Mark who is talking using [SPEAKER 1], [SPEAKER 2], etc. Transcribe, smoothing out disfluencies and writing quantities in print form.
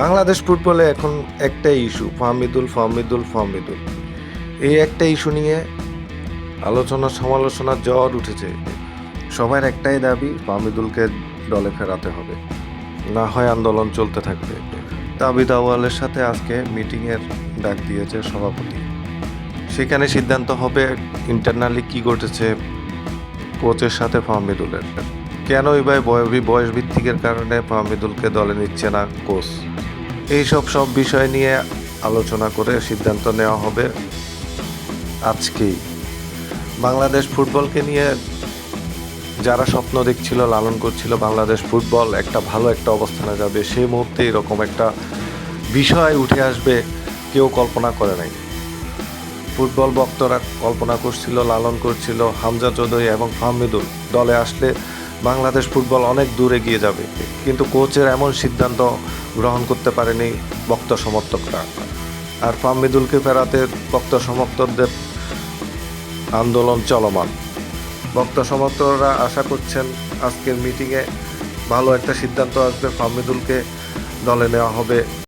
[SPEAKER 1] বাংলাদেশ ফুটবলে এখন একটাই ইস্যু, ফাহমিদুল ফাহমিদুল ফাহমিদুল। এই একটা ইস্যু নিয়ে আলোচনা সমালোচনার জ্বর উঠেছে। সবার একটাই দাবি, ফাহমিদুলকে দলে ফেরাতে হবে, না হয় আন্দোলন চলতে থাকবে। তাবিদ আউয়ালের সাথে আজকে মিটিংয়ের ডাক দিয়েছে সভাপতি। সেখানে সিদ্ধান্ত হবে ইন্টারনালি কি ঘটেছে কোচের সাথে ফাহমিদুলের, কেনই বা বয়স ভিত্তিকের কারণে ফাহমিদুলকে দলে নিচ্ছে না কোচ। এইসব সব বিষয় নিয়ে আলোচনা করে সিদ্ধান্ত নেওয়া হবে আজকেই। বাংলাদেশ ফুটবলকে নিয়ে যারা স্বপ্ন দেখছিল, লালন করছিল বাংলাদেশ ফুটবল একটা ভালো একটা অবস্থানে যাবে, সেই মুহূর্তে এরকম একটা বিষয় উঠে আসবে কেউ কল্পনা করে নাই। ফুটবল ভক্তরা কল্পনা করছিল, লালন করছিল হামজা চৌধুরী এবং ফাহমিদুল দলে আসলে বাংলাদেশ ফুটবল অনেক দূর এগিয়ে যাবে, কিন্তু কোচের এমন সিদ্ধান্ত গ্রহণ করতে পারেনি ভক্ত সমর্থকরা। আর ফাহমিদুলকে ফেরাতে ভক্ত সমর্থকদের আন্দোলন চলমান। ভক্ত সমর্থকরা আশা করছেন আজকের মিটিংয়ে ভালো একটা সিদ্ধান্ত আসবে, ফাহমিদুলকে দলে নেওয়া হবে।